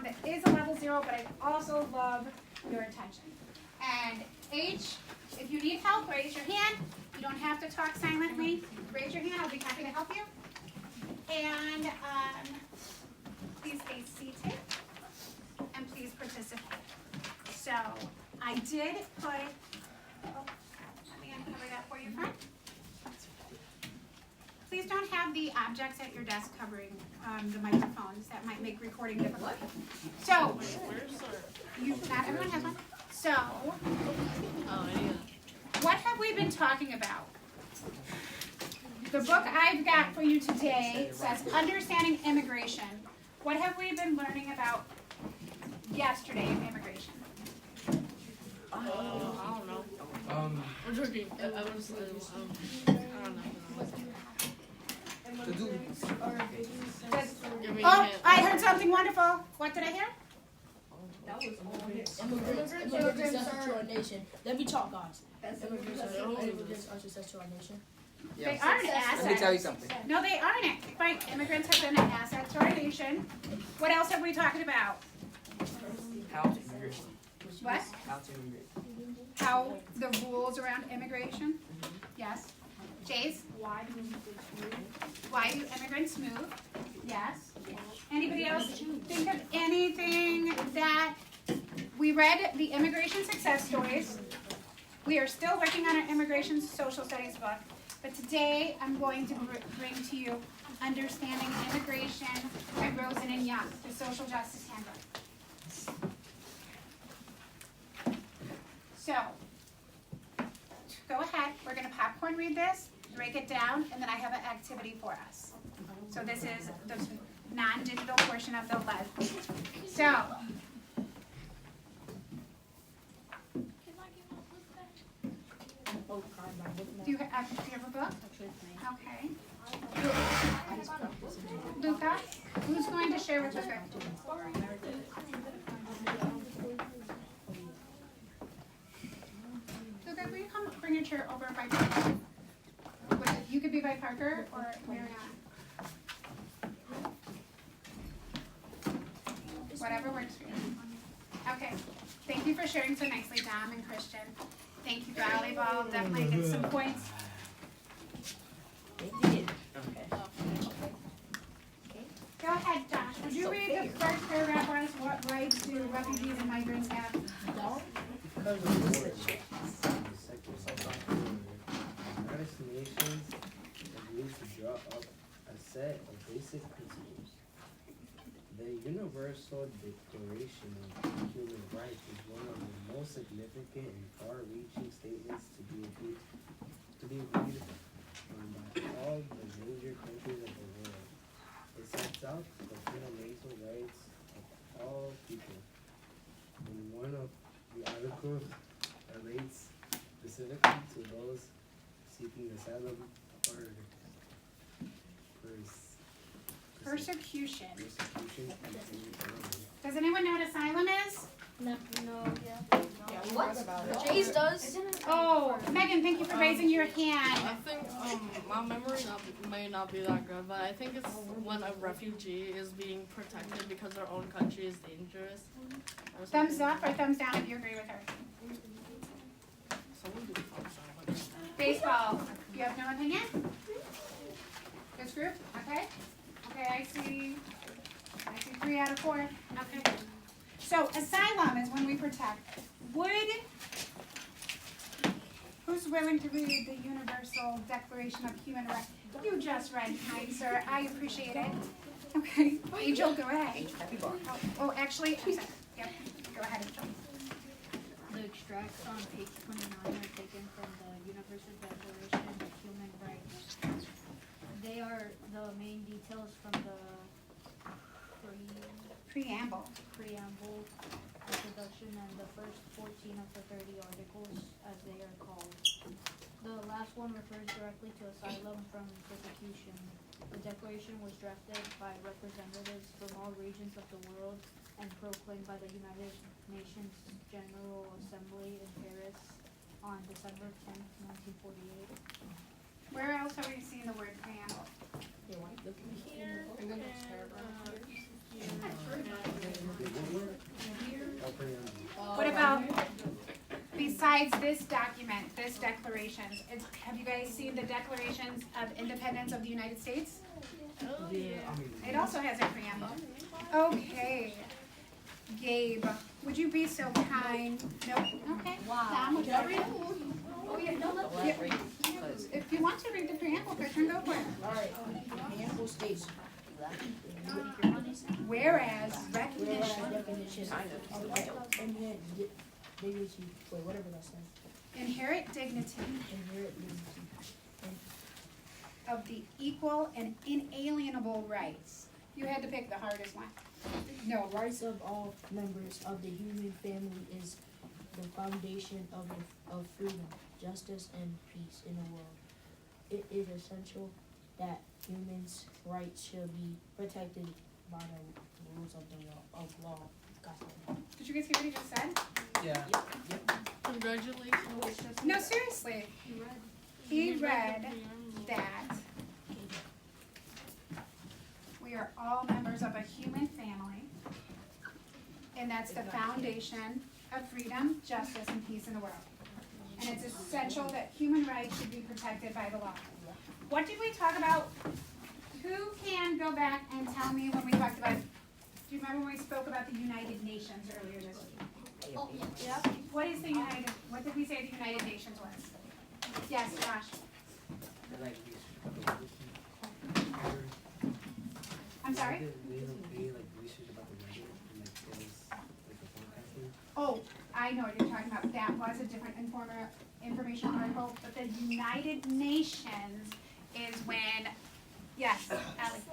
that is a level 0, but I also love your attention. And H, if you need help, raise your hand. You don't have to talk silently. Raise your hand, I'll be happy to help you. And please stay seated and please participate. So I did put, let me uncover that for you, friend. Please don't have the objects at your desk covering the microphones. That might make recording difficult. So, not everyone has one. So, what have we been talking about? The book I've got for you today says Understanding Immigration. What have we been learning about yesterday in immigration? I don't know. I'm joking. I don't know. Oh, I heard something wonderful. What did I hear? Immigrants are to our nation. Let me talk, guys. Immigrants are success to our nation. They are an asset. Let me tell you something. No, they aren't. Right. Immigrants have been an asset to our nation. What else have we talked about? How to immigrate. What? How to immigrate. How the rules around immigration? Yes. Jace? Why do immigrants move? Yes. Anybody else think of anything that we read the immigration success stories? We are still working on our immigration social studies book, but today I'm going to bring to you Understanding Immigration by Rosen and Young, the Social Justice Handbook. So, go ahead, we're going to popcorn read this, break it down, and then I have an activity for us. So this is the non-digital portion of the lesson. So, do you have a book? Okay. Luca, who's going to share with us? Luca, will you come bring your chair over by Parker? You could be by Parker or Mariana. Whatever works for you. Okay. Thank you for sharing so nicely, Dom and Christian. Thank you, volleyball. Definitely get some points. Go ahead, Josh. Would you read the first paragraph for us? What rights do refugees and migrants have? Because of this, United Nations agrees to draw up a set of basic principles. The Universal Declaration of Human Rights is one of the most significant and far-reaching statements to be agreed on by all the major countries of the world. It sets out the fundamental rights of all people. And one of the articles relates specifically to those seeking asylum or Persecution. persecution. Does anyone know what asylum is? No, yeah. What? Jace does. Oh, Megan, thank you for raising your I hand. think my memory may not be that good, but I think it's when a refugee is being protected because their own country is dangerous. Thumbs up or thumbs down if you agree with her. Someone do thumbs up. Baseball. You have no opinion? This group? Okay. Okay, I see 3 out of 4. Okay. So asylum is when we protect. Who's willing to read the Universal Declaration of Human Rights? You just read, kind sir. I appreciate it. Okay. Angel, go ahead. Oh, actually, I'm sorry. Yep. Go ahead, Angel. The extracts on page 29 are taken from the Universal Declaration of Human Rights. They are the main details from the Preamble. introduction, and the first 14 of the 30 articles, as they are called. The last one refers directly to asylum from persecution. The declaration was drafted by representatives from all regions of the world and proclaimed by the United Nations General Assembly in Paris on December 10, 1948. Where else have we seen the word preamble? Here, besides this document, this declarations, have you guys seen the Declarations of Independence of the United States? It also has a preamble. Okay. Gabe, would you be so kind? Nope. Okay. Tom, would you read? Oh, yeah, no, if you want to read the preamble, Christian, go for it. Alright, preamble states. Whereas recognition, Definition of inherent dignity, wait, whatever that says. inherent dignity Inherent dignity. of the equal and inalienable rights. You had to pick the hardest one. No, Rights of all members of the human family is the foundation of freedom, justice, and peace in the world. It is essential that humans' rights should be protected by the rules of the law. Did you guys hear what he just said? Yeah. Congratulations. No, seriously. He read that we are all members of a human family, and that's the foundation of freedom, justice, and peace in the world. And it's essential that human rights should be protected by the law. What did we talk about? Who can go back and tell me when we talked about, do you remember when we spoke about the United Nations earlier this week? Oh, Yep. What is the United, what did we say the United Nations was? Yes, Josh. Like I'm sorry? We like research about the weather and like things like the forecasting. Oh, I know what you're talking about. That was a different information article, but the United Nations is when, yes, Ally. It's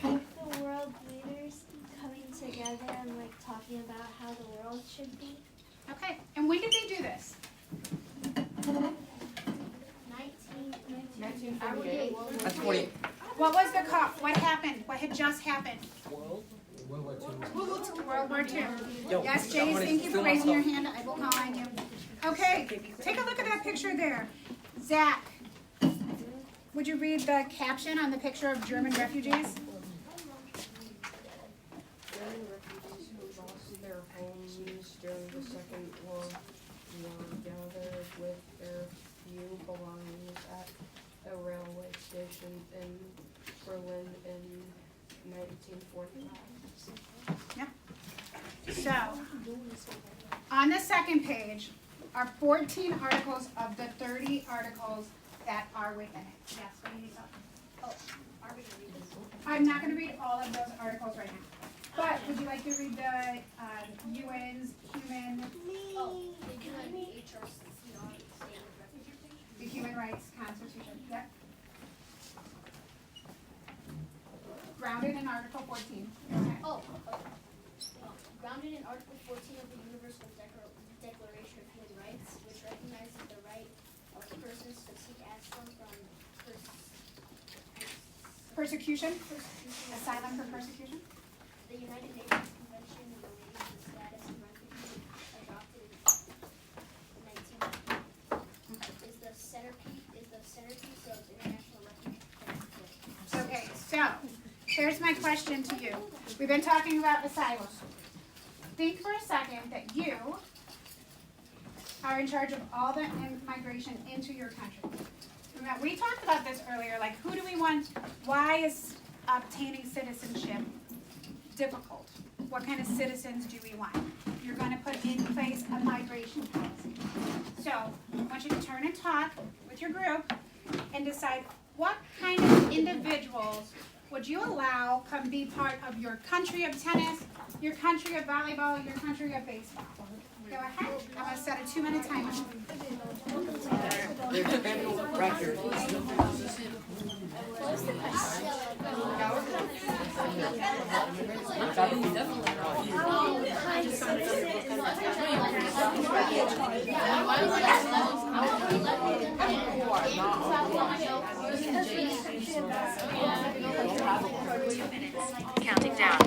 like the world leaders coming together and like talking about how the world should be. Okay, and when did they do this? 1948. That's 20. What was the cop? What happened? What had just happened? World War II. World War II. Yo, Yes, someone Jay, is thank you for filming raising your stuff. hand. I will call on you. Okay, take a look at that picture there. Zach, would you read the caption on the picture of German refugees? German refugees who lost their homes during the Second World War gathered with their few belongings at a railway station in Berlin in 1945. So, on the second page are 14 articles of the 30 articles that are within it. Yes, what do you need to? Oh, are we gonna read this? I'm not gonna read all of those articles right now. But would you like to read the UN's the Human Rights Constitution? Yep. Grounded in Article 14. Okay. Grounded in Article 14 of the Universal Declaration of Human Rights, which recognizes the right of persons to seek asylum from Persecution. persecution. Asylum for persecution. The United Nations Convention relating to the status of refugees adopted in 1990 is the centerpiece of international refugee rights. Okay, so here's my question to you. We've been talking about asylum. Think for a second that you are in charge of all the migration into your country. Now, we talked about this earlier, like who do we want, why is obtaining citizenship difficult? What kind of citizens do we want? You're going to put in place a migration policy. So I want you to turn and talk with your group and decide what kind of individuals would you allow come be part of your country of tennis, your country of volleyball, your country of baseball. Go ahead. I'm going to set a 2-minute timer. Right here. Counting down.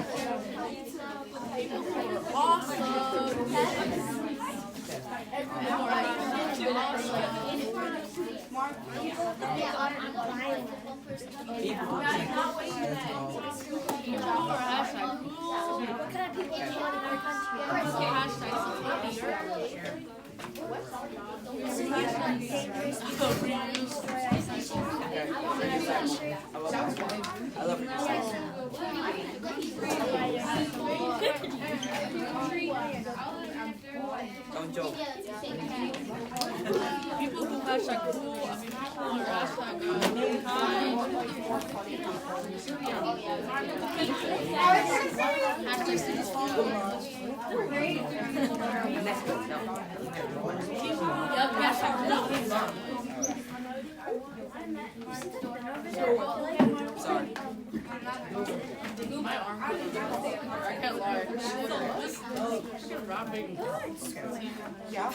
I love it. Don't joke. People who hashtag cool, I mean people who are hashtag Yep, hashtag Sorry. my arm. I can't lie. Freaking rapping. Yeah.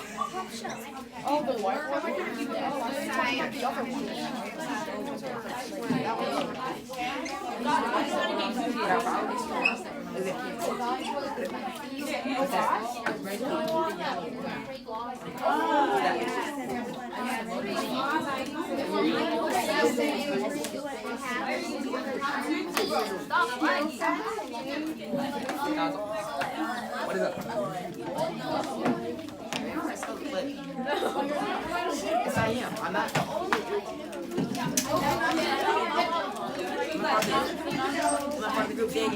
Oh, the white one? The other one. What is up? Yes, I am. I'm not. I'm not part of the group. Dang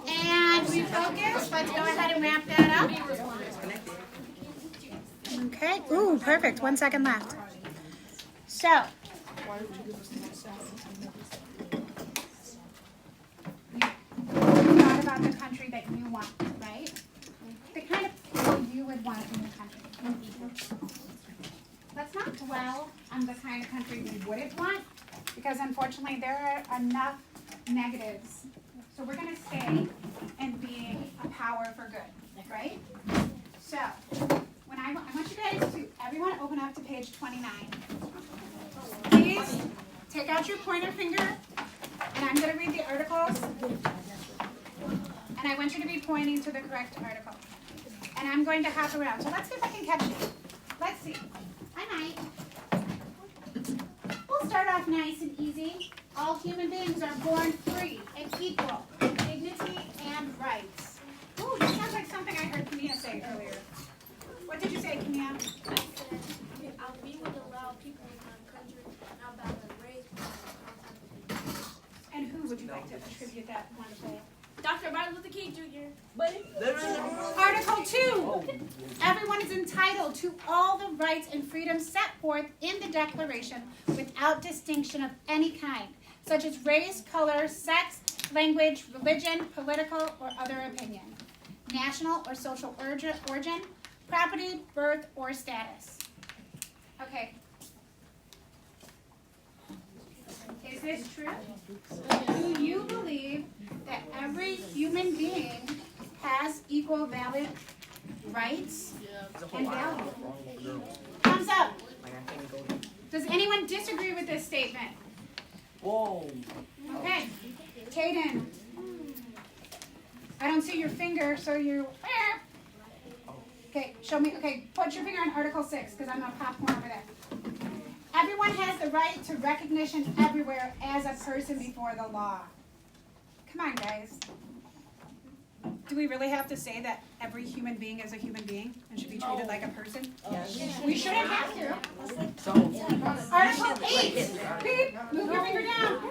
And refocus. Let's go ahead and wrap that up. Okay. Ooh, perfect. 1 second left. So, you thought about the country that you want, right? The kind of people you would want in your country. Let's not dwell on the kind of country we wouldn't want, because unfortunately there are enough negatives. So we're going to stay in being a power for good, right? So, when I want you guys to, everyone open up to page 29. Please take out your pointer finger, and I'm going to read the articles. And I want you to be pointing to the correct article. And I'm going to hop around. So let's see if I can catch you. Let's see. I might. We'll start off nice and easy. All human beings are born free and equal, dignity and rights. Ooh, that sounds like something I heard Camille say earlier. What did you say, Camille? We would allow people in our country not about their race. And who would you like to attribute that wonderful? Dr. Martin Luther King Jr. Article 2. Everyone is entitled to all the rights and freedoms set forth in the Declaration without distinction of any kind, such as race, color, sex, language, religion, political, or other opinion, national or social origin, property, birth, or status. Okay. Is this true? Do you believe that every human being has equal valid rights and value? Thumbs up. Does anyone disagree with this statement? Whoa. Okay. Caden. I don't see your finger, so you... Okay, show me. Okay, put your finger on Article 6, because I'm going to pop one over there. Everyone has the right to recognition everywhere as a person before the law. Come on, guys. Do we really have to say that every human being is a human being and should be treated like a person? We shouldn't have to. Article 8. Beep. Move your finger down.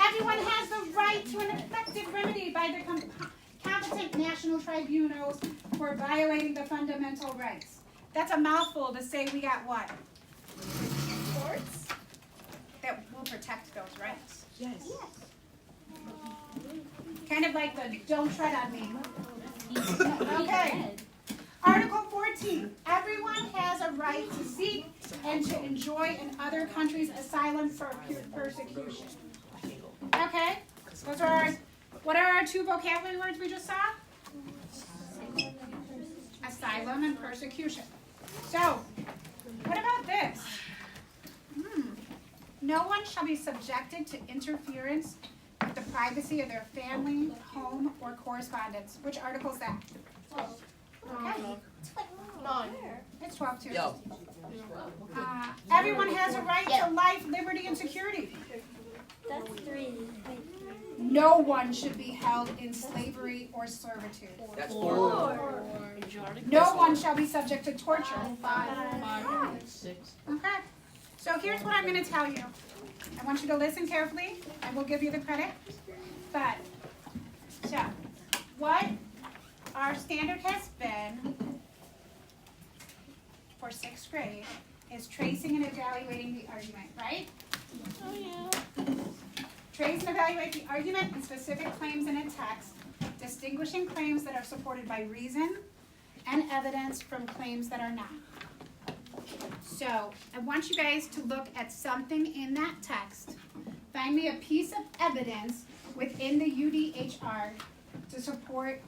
Everyone has the right to an effective remedy by the competent national tribunals for violating the fundamental rights. That's a mouthful to say we got what? Courts that will protect those rights. Yes. Kind of like the don't tread on me. Okay. Article 14. Everyone has a right to seek and to enjoy in other countries asylum for persecution. Okay. Those are our, what are our two vocabulary words we just saw? Asylum and persecution. So, what about this? No one shall be subjected to interference with the privacy of their family, home, or correspondence. Which article is that? 12. Okay. 9. It's 12 too. Yo. Everyone has a right to life, liberty, and security. That's 3. No one should be held in slavery or servitude. That's 4. No one shall be subject to torture. 6. Okay. So here's what I'm going to tell you. I want you to listen carefully. I will give you the credit. But, so, what our standard has been for 6th grade is tracing and evaluating the argument, right? Oh, yeah. Trace and evaluate the argument and specific claims in a text, distinguishing claims that are supported by reason and evidence from claims that are not. So, I want you guys to look at something in that text. Find me a piece of evidence within the UDHR to support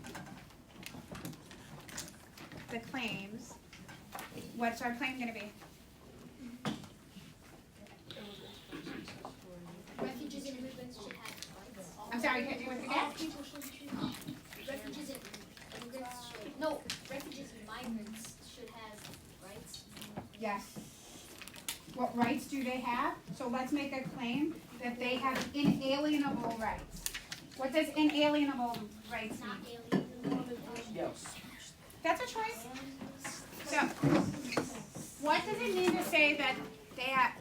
the claims. What's our claim going to be? Refugees and immigrants should have rights. I'm sorry, can you do it again? Refugees and immigrants should, no, refugees and migrants should have rights. Yes. What rights do they have? So let's make a claim that they have inalienable rights. What does inalienable rights Not mean? alien. That's a choice. So, what does it mean to say that they have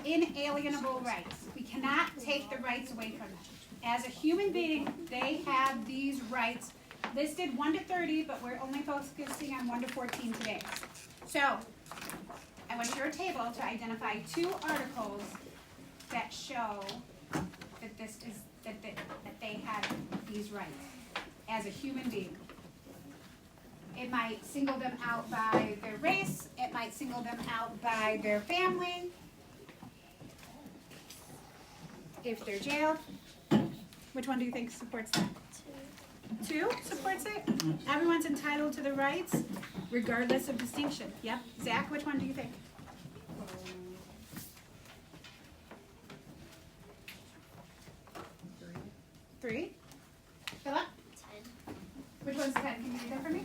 inalienable rights? We cannot take the rights away from them. As a human being, they have these rights listed 1 to 30, but we're only focusing on 1 to 14 today. So, I want your table to identify 2 articles that show that that they have these rights as a human being. It might single them out by their race. It might single them out by their family. If they're jailed. Which one do you think supports that? 2 supports it? Everyone's entitled to the rights, regardless of distinction. Yep. Zach, which one do you think? 3. Philip? 10. Which one's 10? Can you read that for me?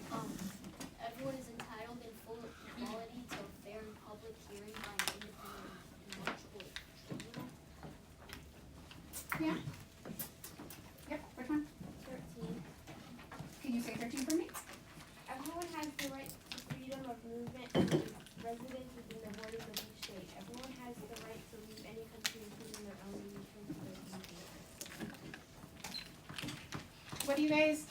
Everyone is entitled in full equality to a fair and public hearing by an independent and impartial tribunal. Yeah. Yep. Which one? 13. Can you say 13 for me? Everyone has the right to freedom of movement and residence within the borders of each state. Everyone has the right to leave any country, including their own, and return to their country. What do you guys,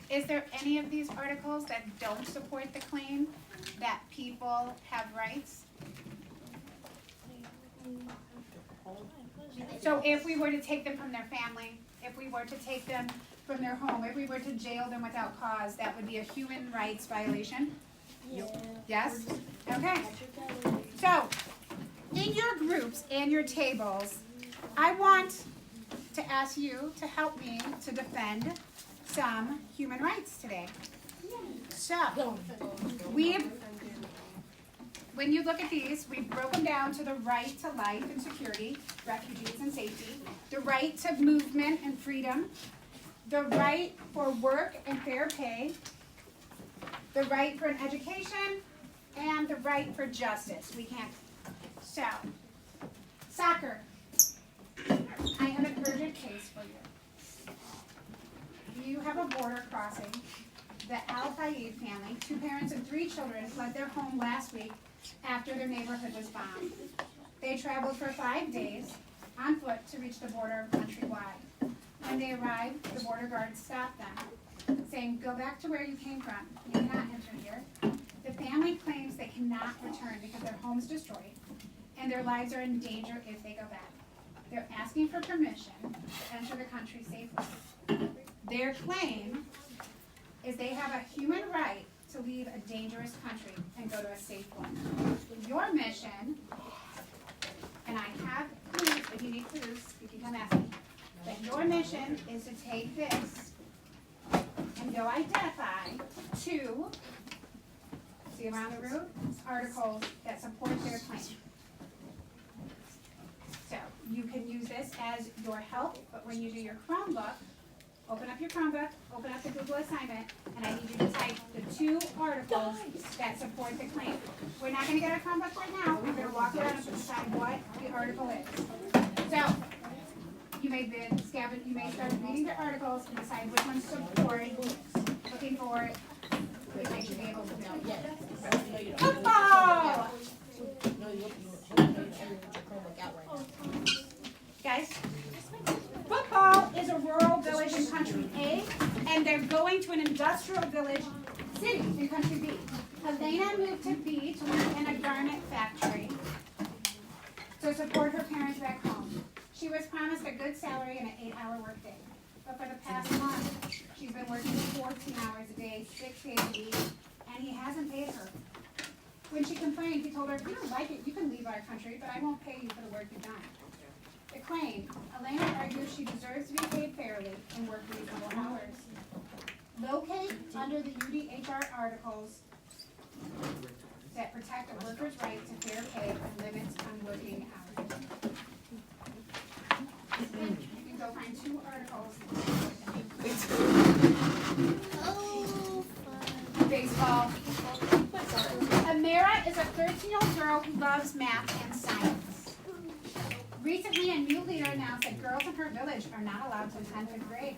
is there any of these articles that don't support the claim that people have rights? So if we were to take them from their family, if we were to take them from their home, if we were to jail them without cause, that would be a human rights violation? Yes? Okay. So, in your groups and your tables, I want to ask you to help me to defend some human rights today. So, when you look at these, we've broken down to the right to life and security, refugees and safety, the right to movement and freedom, the right for work and fair pay, the right for an education, and the right for justice. We can't. So, soccer. I have an urgent case for you. You have a border crossing. The Al-Fayed family, 2 parents and 3 children, fled their home last week after their neighborhood was bombed. They traveled for 5 days on foot to reach the border countrywide. When they arrived, the border guards stopped them, saying, "Go back to where you came from. You cannot enter here." The family claims they cannot return because their home's destroyed and their lives are in danger if they go back. They're asking for permission to enter the country safely. Their claim is they have a human right to leave a dangerous country and go to a safe one. Your mission, and I have clues, if you need clues, you can come ask me. But your mission is to take this and go identify 2, see around the room, articles that support their claim. So you can use this as your help, but when you do your Chromebook, open up your Chromebook, open up the Google assignment, and I need you to type the 2 articles that support the claim. We're not going to get our Chromebooks right now. We're going to walk around and decide what the article is. So, you may start reading the articles and decide which ones to support, looking for it, if they should be able to build. Football! Guys, football is a rural village in country A, and they're going to an industrial village city in country B. Elena moved to B to work in a garment factory to support her parents back home. She was promised a good salary and an 8-hour workday. But for the past month, she's been working 14 hours a day, 6 days a week, and he hasn't paid her. When she complained, he told her, if you don't like it, you can leave our country, but I won't pay you for the work you've done. The claim, Elena argues she deserves to be paid fairly and work reasonable hours. Locate under the UDHR articles that protect a worker's right to fair pay and limits on working hours. You can go find 2 articles. Oh, Baseball. Amira is a 13-year-old girl who loves math and science. Recently, a new leader announced that girls in her village are not allowed to attend 5th grade.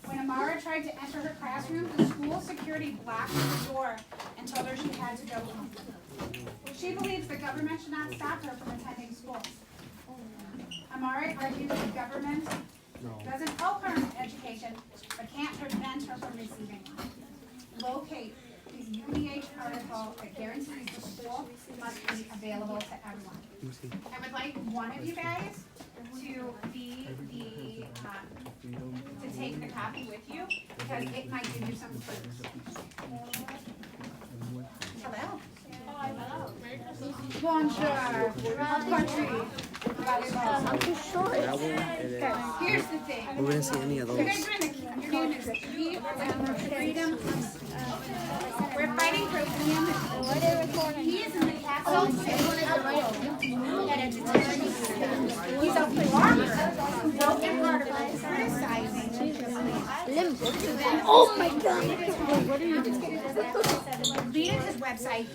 When Amara tried to enter her classroom, the school security blocked the door and told her she had to go home. She believes the government should not stop her from attending school. Amara argues the government doesn't help her in education, but can't prevent her from receiving one. Locate the UDH article that guarantees the school must be available to everyone. I would like one of you guys to be the, to take the copy with you, because it might give you some clues. Hello. Bonjour. Country. I'm too short. Here's the thing. We wouldn't see any of those. You guys are in the, your name is freedom. We're fighting for freedom. He is in the capital city at a detention center. He's a blogger who wrote an article criticizing oh my God. what are you doing? Read his website.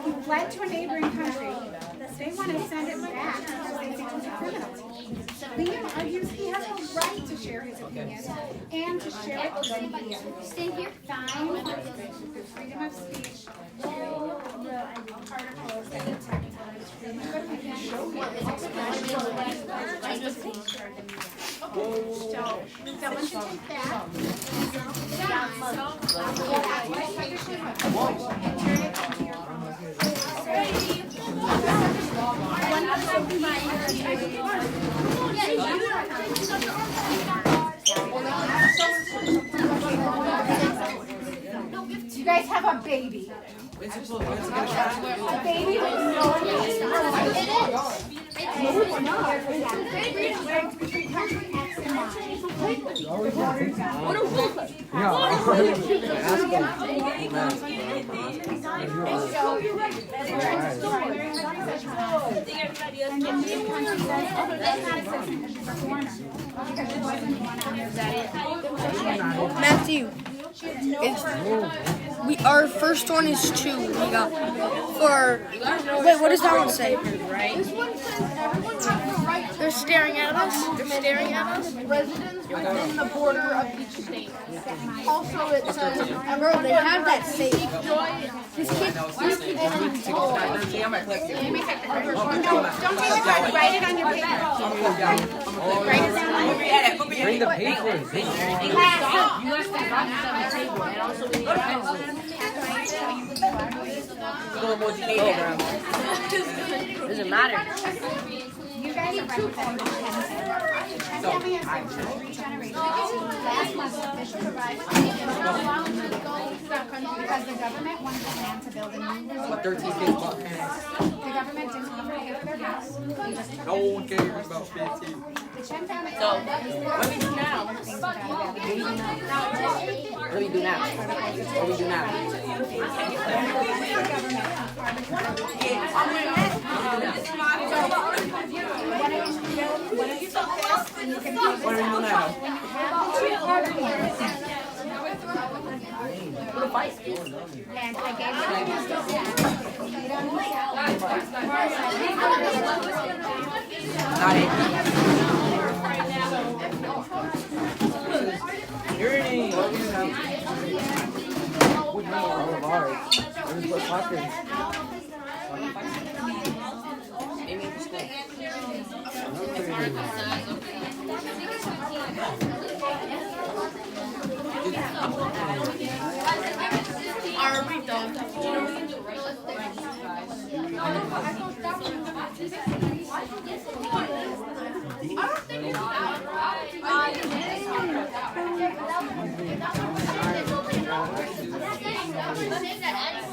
He fled to a neighboring country. They want to send him back because they think he's a criminal. Liam argues he has a right to share his opinion and to share it with the media. Stay here. Fine freedom of speech to articles that protect freedom of speech. Someone should take that. You guys have a baby. A baby with no Matthew, our first one is 2. We got for wait. What does that one say? This one says everyone has the right. They're staring at us. They're staring at us. Residents within the border of each state. Also, it says Bro, they have that safe. This kid, don't take the card, write it on your paper. Write it down on your paper. Bring the paper. you left the boxes on the table, and also we need Doesn't matter. You guys are representing family has been for 3 generations. Last month, officials arrived because the government wanted the land to build a new resort. The government didn't want to pay for their house. No one cares about 15. The Chen family. So, what do we do now? What do we do now? What do we do now? What do we do now? fight. And I gave them the Not it. Your name. All of ours. There's what pockets. Are we done?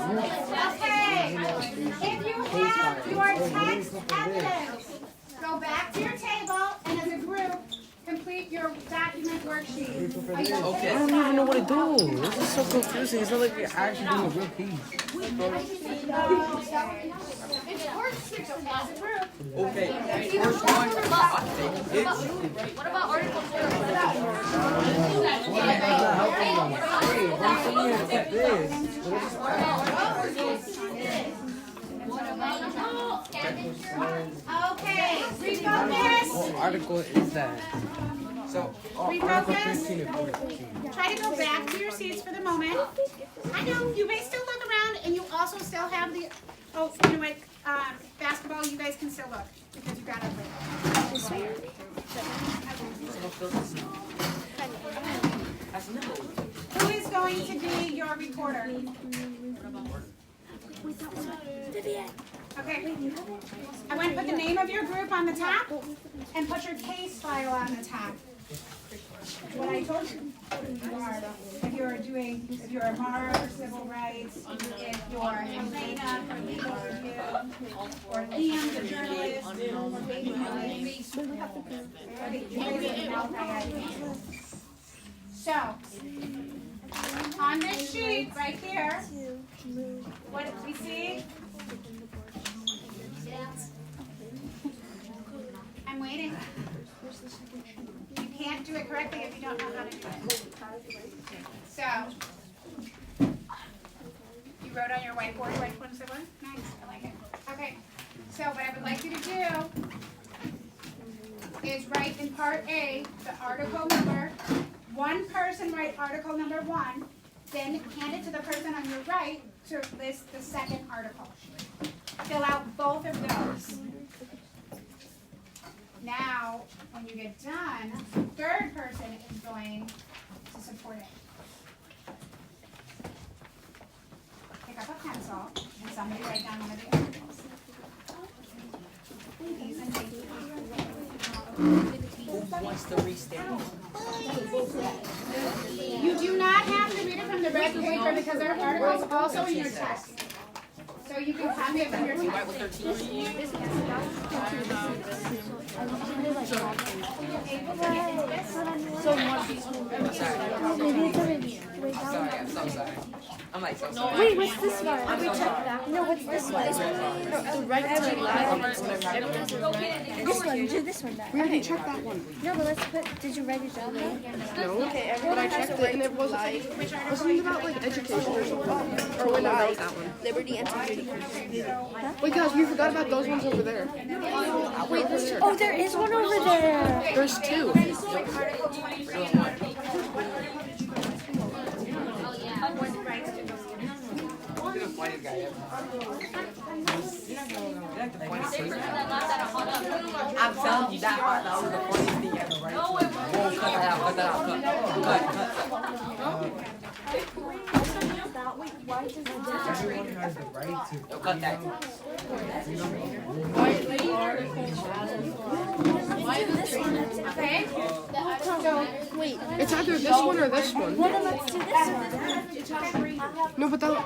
Okay, if you have your text evidence, go back to your table and as a group, complete your document worksheet. I don't even know what to do. This is so confusing. It's not like we're actually doing a real piece. Okay, first one, it's What about Article 4? Hey, why don't you accept this? Okay, refocus. What article is that? so. Article Refocus. 13 and 14. Try to go back to your seats for the moment. I know, you may still look around and you also still have the, oh, you know what, basketball, you guys can still look because you got it later. Who is going to be your recorder? Okay. I want to put the name of your group on the top and put your case file on the top. What I told you, if you're a Mara for civil rights, if you're Helena for legal review, or Liam the journalist, or Baby Helen. So, on this sheet right here, what did we see? I'm waiting. You can't do it correctly if you don't know how to do it. So, you wrote on your whiteboard, which one's the one? Nice, I like it. Okay, so what I would like you to do is write in part A, the article number. One person write article number 1, then hand it to the person on your right to list the second article. Fill out both of those. Now, when you get done, the third person is going to support it. Pick up a pencil and somebody write down one of the articles. These and these. Who wants to restate? You do not have to read it from the red paper because there are articles also in your text. So you can copy it from your text. I'm so sorry. I'm like, so sorry. Wait, what's this one? No, what's this one? The right to life. This one, do this one back. We already checked that one. No, but let's put, did you write it down there? No, but I checked it and it wasn't it about like education or something? Or when about that one? Liberty and security. Wait guys, we forgot about those ones over there. Wait, Oh, there is one over there. there's 2. You're the funniest guy ever. I'm telling you, that was the funniest thing ever, right? No, it wasn't. Cut that out, cut. Everyone has the right to. Yo, cut that. Okay? Wait, It's either this one or this one. well then let's do this one. No, but that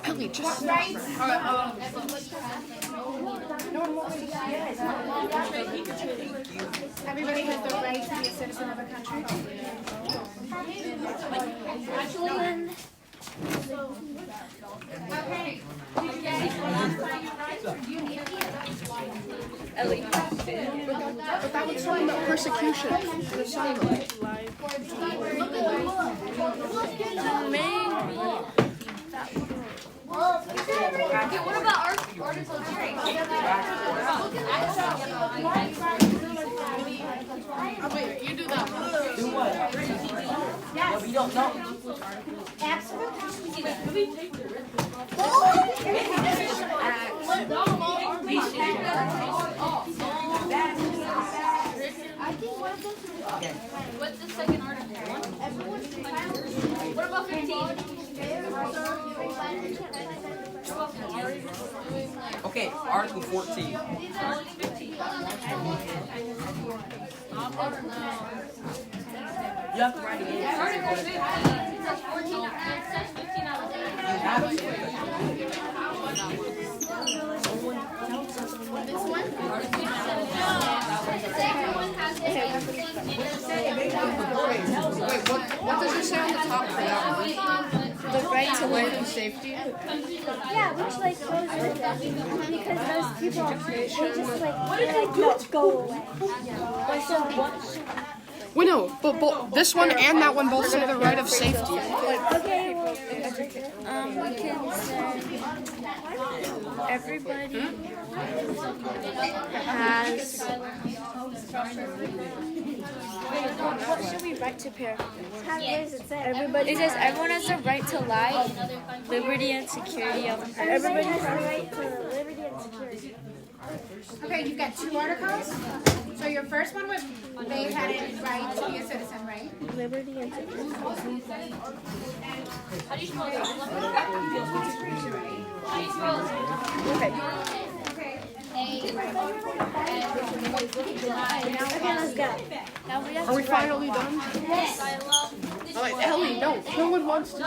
Ellie, just Right? Everybody has the right to be a citizen of a country. Okay. Did you guys find your rights or do you need Ellie. but that was talking about persecution and asylum. Maybe. What's the second article? What about 15? Okay, Article 14. You have to write it in. Article 15 says 14, it says 15 out of 8. You have to. What does it say on the top for that one? The right to life and safety? Yeah, which like goes with that because those people they just like go away. Like so what? Well, no, but this one and that one both say the right of safety. Okay, well, we can say everybody has. What should we write to pair? Everybody. It says everyone has the right to life, liberty, and security of. Everybody has the right to liberty and security. Okay, you've got two articles. So your first one was they had a right to be a citizen, right? Liberty and security. How do you spell that? How do you spell it? Okay. Okay, let's go. Are we finally done? Yes. Oh, wait, Ellie, no one wants to.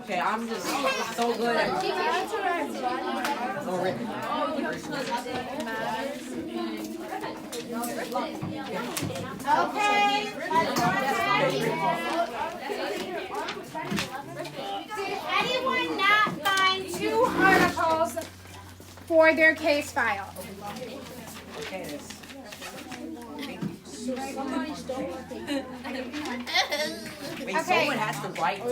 Okay, I'm just so good at more written. Okay. Did anyone not find two articles for their case file? Okay. Wait, Okay. someone has to write.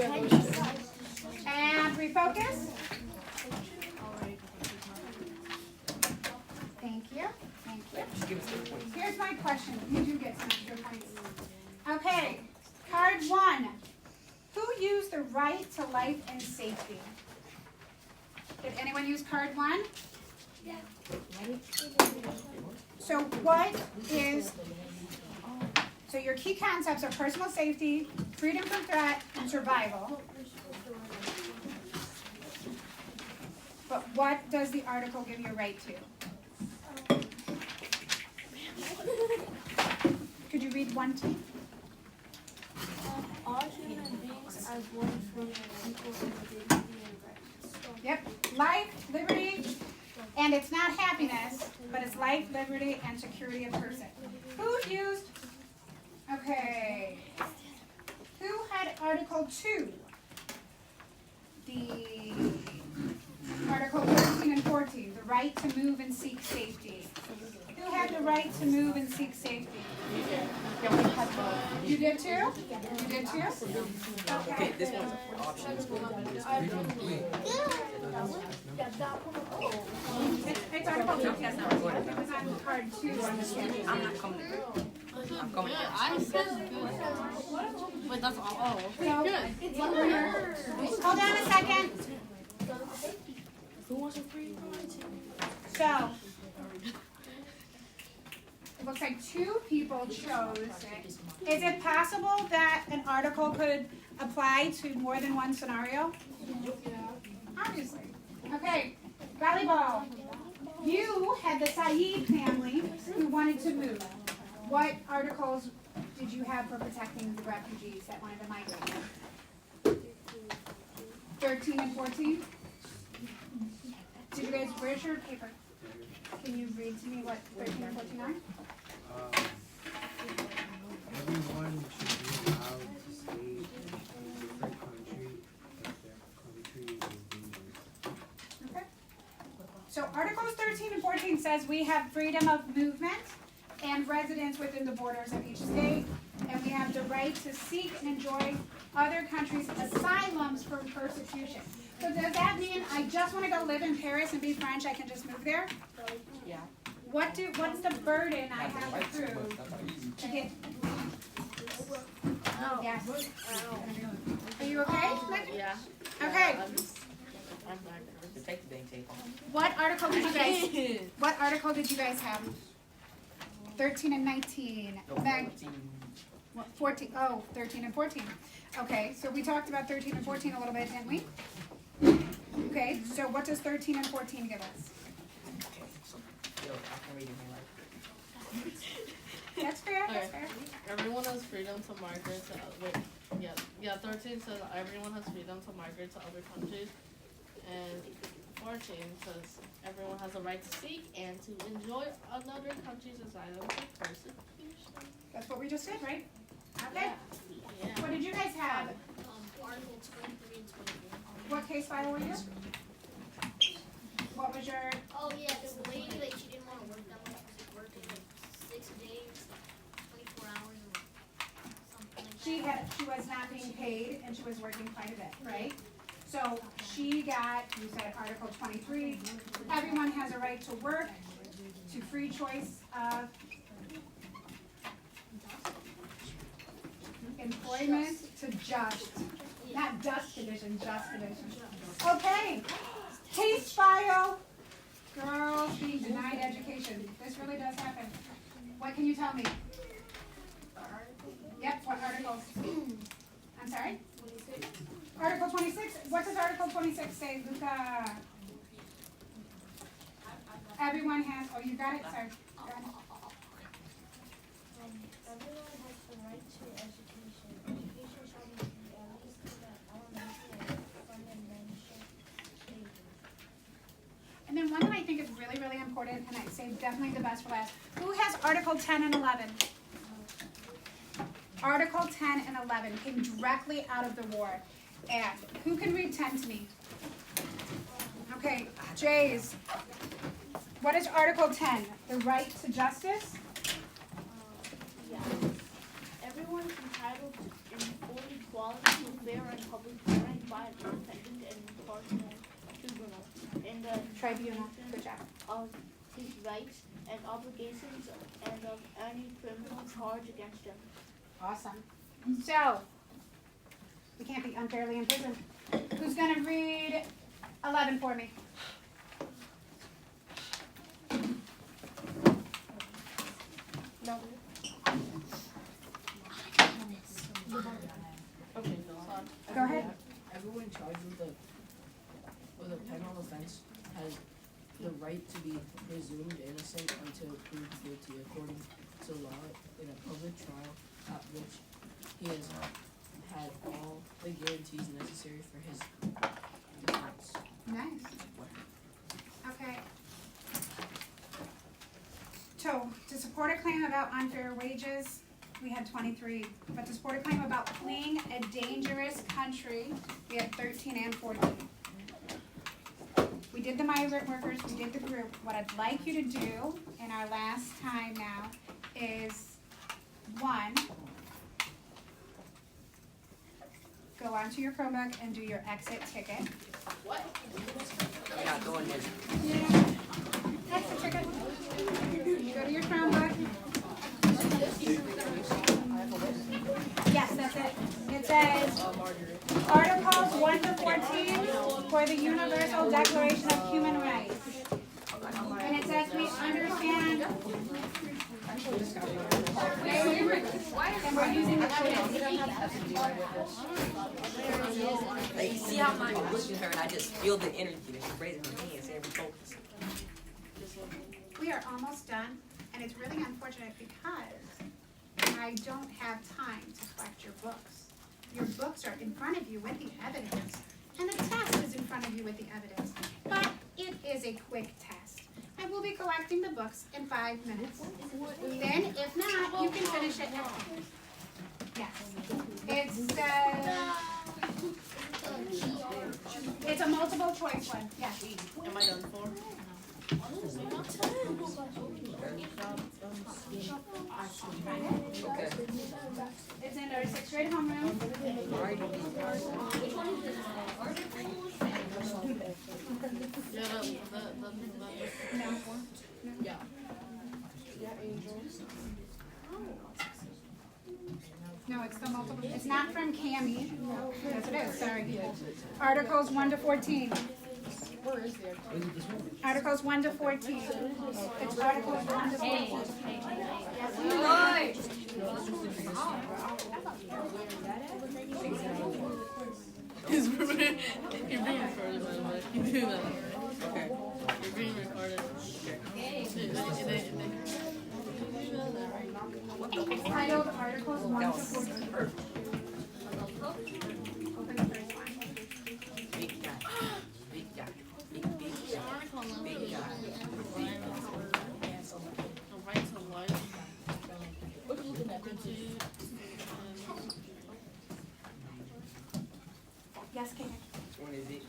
And refocus. Thank you. Thank you. Just give us 3 points. Here's my question. You do get some extra points. Okay, card 1. Who used the right to life and safety? Did anyone use card 1? Yeah. So what is, so your key concepts are personal safety, freedom from threat, and survival. But what does the article give you a right to? Could you read 1, 2? All human beings as one free and equal in dignity and rights. Yep, life, liberty, and it's not happiness, but it's life, liberty, and security of person. Who used, okay, who had Article 2? The Article 13 and 14, the right to move and seek safety. Who had the right to move and seek safety? You did too? You did too? Okay, this one's options. It's Article 2. It was on card 2 on the schedule. I'm not coming to I'm coming to I said good. Wait, that's all. Hold on a second. Who wants a free? So, it looks like 2 people chose it. Is it possible that an article could apply to more than one scenario? Obviously. Okay, volleyball. You had the Saeed family who wanted to move. What articles did you have for protecting the refugees that wanted to migrate? 13 and 14? Did you guys, where's your paper? Can you read to me what 13 and 14 are? Everyone should be allowed to stay in a different country if their country is dangerous. Okay. So Articles 13 and 14 says we have freedom of movement and residence within the borders of each state, and we have the right to seek and enjoy other countries' asylums from persecution. So does that mean I just want to go live in Paris and be French, I can just move there? Yeah. What's the burden I have to prove to get? Yes. Are you okay? Yeah. Okay. I'm back. To take the dang tape off. What article did you guys have? 13 and 19. No, Then 14. 14. Oh, 13 and 14. Okay, so we talked about 13 and 14 a little bit, didn't we? Okay, so what does 13 and 14 give us? Okay, so, yo, I can read it here, right? That's fair, that's fair. Everyone has freedom to migrate to yeah. 13 says everyone has freedom to migrate to other countries, and 14 says everyone has a right to seek and to enjoy another country's asylum from persecution. That's what we just did, right? Okay. Yeah. What did you guys have? Article 23 and 24. What case file were you? What was your? Oh yeah, the lady, like, she didn't want to work that much because she worked like 6 days, 24 hours, or something like that. She was not being paid and she was working quite a bit, right? So she got, you said Article 23, everyone has a right to work, to free choice of employment, to just, not dust division, just division. Okay, case file, girls being denied education. This really does happen. What can you tell me? Yep, what articles? I'm sorry? Article 26, what does Article 26 say, Luca? Everyone has, oh, you got it, sorry. Go ahead. Everyone has the right to education. Education shall be at least in the elementary and fundamental stages. And then one that I think is really, really important, and I say definitely the best for last. Who has Article 10 and 11? Article 10 and 11 came directly out of the war. And who can read 10 to me? Okay, Jays. What is Article 10? The right to justice? Yeah. Everyone is entitled to full equality to fair and public hearing by an independent and impartial tribunal in the Tribunal. Good job. of his rights and obligations and of any criminal charge against him. Awesome. So, we can't be unfairly imprisoned. Who's going to read 11 for me? No. Okay, Go ahead. Everyone charged with a penal offense has the right to be presumed innocent until proved guilty according to law in a public trial at which he has had all the guarantees necessary for his defense. Nice. Okay. So, to support a claim about unfair wages, we had 23. But to support a claim about fleeing a dangerous country, we had 13 and 14. We did the migrant workers, we did the group. What I'd like you to do in our last time now is, one, go onto your Chromebook and do your exit ticket. Yeah, go in there. Exit ticket. Go to your Chromebook. Yes, that's it. It says Articles 1 to 14 for the Universal Declaration of Human Rights. And it says we understand. And we're using the Like, see how I'm not looking at her and I just feel the energy that she's raising her hands and refocus. We are almost done, and it's really unfortunate because I don't have time to collect your books. Your books are in front of you with the evidence, and the test is in front of you with the evidence. But it is a quick test. I will be collecting the books in 5 minutes. Then, if not, you can finish it next week. Yes. It's a multiple choice one. Yes. Am I done for? Okay. It's in our sixth grade homeroom. No, it's the multiple, it's not from Cami. Yes, it is, sorry. Articles 1 to 14. Where is the Articles 1 to 14. It's Articles 1 to 14. You're being recorded, by the way. You do that. Okay. You're being recorded. It's titled Articles 1 to 14. Open the first one. Big guy. Big guy. Big guy. Big guy. The right to life. Yes, Kate. Which one is it?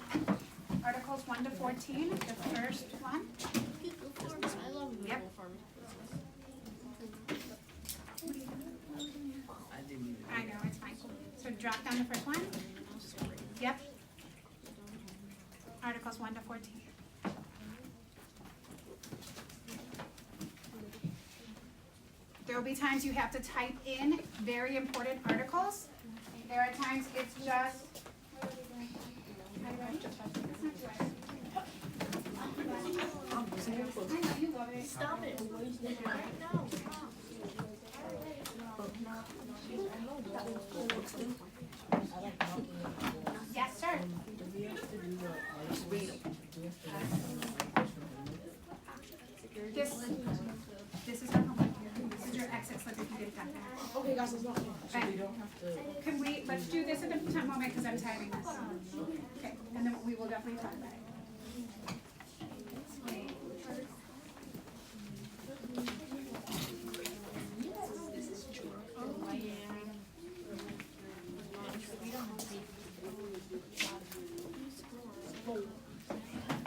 Articles 1 to 14, the first one. I love Google Yep. for me. I didn't even. I know, it's fine. So drop down the first one. Yep. Articles 1 to 14. There will be times you have to type in very important articles. There are times it's just. I know, you love it. Stop it. Right now. Yes, sir. This is our homework. This is your exit slip if you get it done. Okay, guys, let's not. So Right. we don't have to. Can we, let's do this at the moment because I'm timing this. Okay, and then we will definitely talk about it.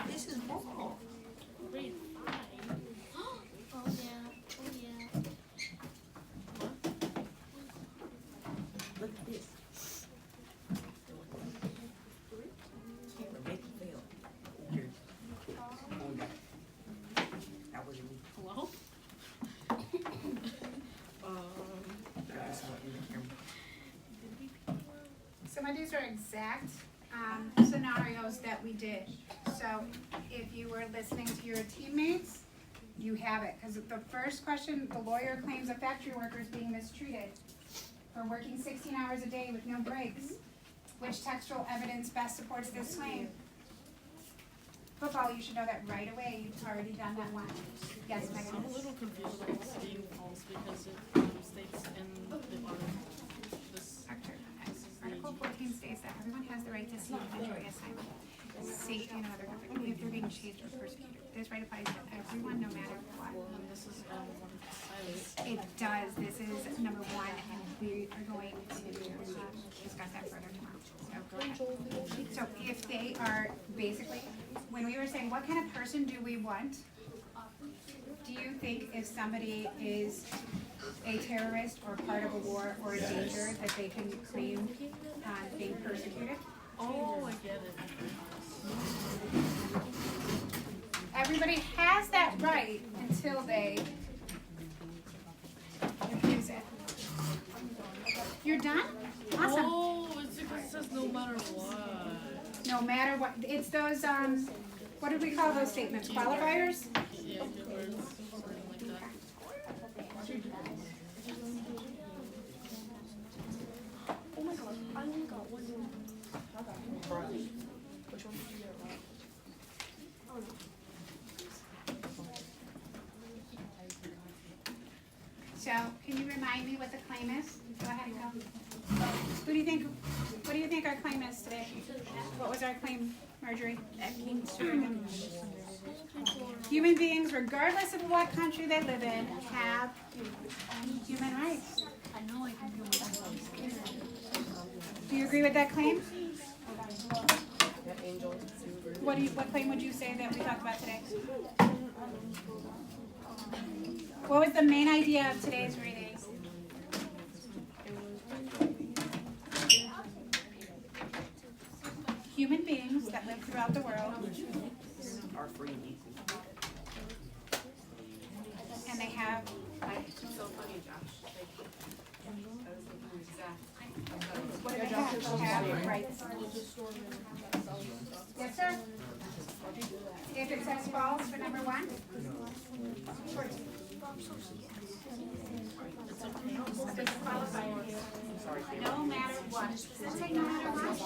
This is wrong. Grade 5. Oh yeah. Oh yeah. Look at this. Make it fail. Here. Oh, that was me. Hello? That's not in the camera. Some of these are exact scenarios that we did. So if you were listening to your teammates, you have it. Because the first question, the lawyer claims a factory worker is being mistreated for working 16 hours a day with no breaks. Which textual evidence best supports this claim? Football, you should know that right away. You've already done that one. Yes, Megan? I'm a little confused about this being false because it states in the article. Article 14 states that everyone has the right to seek and enjoy assignment, safety, and other government if they're being chased or persecuted. This right applies to everyone, no matter what. And this is silence. It does. This is number 1, and we are going to discuss that further tomorrow. So go ahead. So if they are basically, when we were saying what kind of person do we want, do you think if somebody is a terrorist or part of a war or a danger that they can claim being persecuted? Oh, I get it. Everybody has that right until they abuse it. You're done? Awesome. Oh, it's because it says no matter what. No matter what, it's those, what do we call those statements? Qualifiers? Yeah, keywords, something like that. Oh my god, I only got one. Which one did you get right? Oh no. So, can you remind me what the claim is? Go ahead and go. Who do you think, what do you think our claim is today? What was our claim, Marjorie? Human beings, regardless of what country they live in, have human rights. Do you agree with that claim? Yeah, Angel. What claim would you say that we talked about today? What was the main idea of today's reading? Human beings that live throughout the world, Are free. and they have So funny, Josh. what do they have rights. Yes, sir. If it says false for number one. Does it qualify you? No matter what. Does it say no matter what?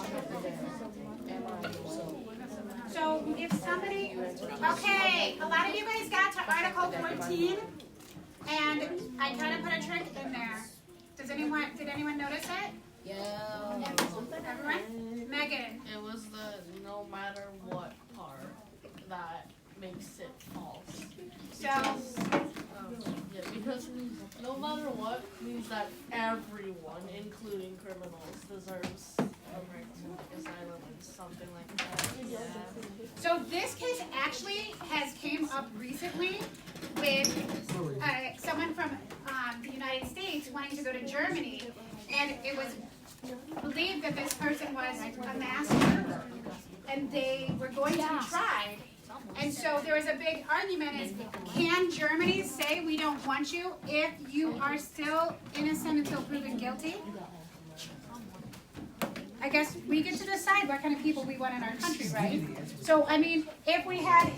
So if somebody, okay, a lot of you guys got to Article 14, and I kind of put a trick in there. Did anyone notice it? Yeah. Everyone? Megan. It was the no matter what part that makes it false. So, Yeah, because no matter what means that everyone, including criminals, deserves a right to asylum and something like that. Yeah. so this case actually has came up recently with someone from the United States wanting to go to Germany, and it was believed that this person was a mass murderer, and they were going to be tried. And so there was a big argument is, can Germany say we don't want you if you are still innocent until proven guilty? I guess we get to decide what kind of people we want in our country, right? So, I mean, if we had,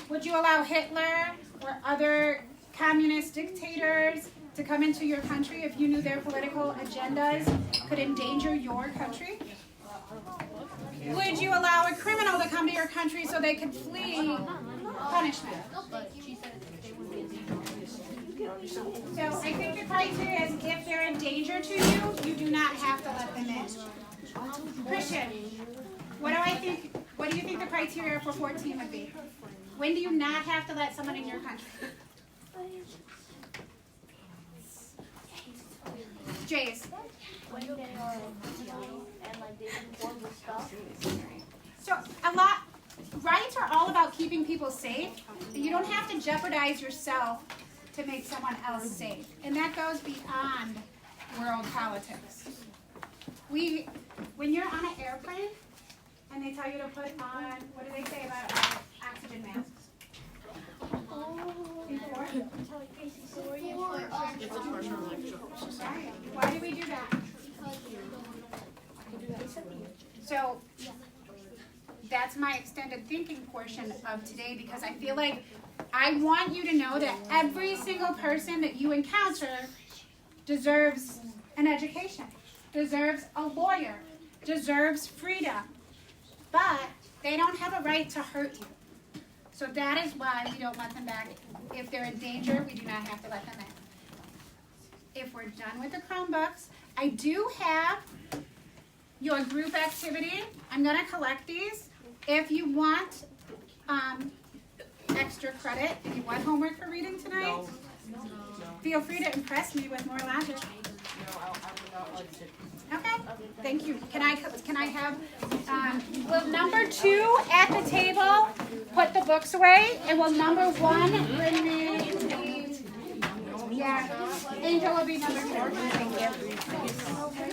would you allow Hitler or other communist dictators to come into your country if you knew their political agendas could endanger your country? Would you allow a criminal to come to your country so they could flee punishment? So I think the criteria is if they're a danger to you, you do not have to let them in. Christian, what do you think the criteria for 14 would be? When do you not have to let someone in your country? Jace. When they are young and like they do horrible stuff. So rights are all about keeping people safe. You don't have to jeopardize yourself to make someone else safe. And that goes beyond world politics. When you're on an airplane and they tell you to put on, what do they say about oxygen masks? Before? It's a pressure lecture. Right. Why do we do that? So that's my extended thinking portion of today, because I feel like I want you to know that every single person that you encounter deserves an education, deserves a lawyer, deserves freedom, but they don't have a right to hurt you. So that is why we don't let them back. If they're in danger, we do not have to let them in. If we're done with the Chromebooks, I do have your group activity. I'm going to collect these. If you want extra credit, if you want homework for reading tonight, feel free to impress me with more logic. Okay, thank you. Can I have, will number 2 at the table put the books away, and will number 1 bring me, yeah, Angel will be number 2. Thank you.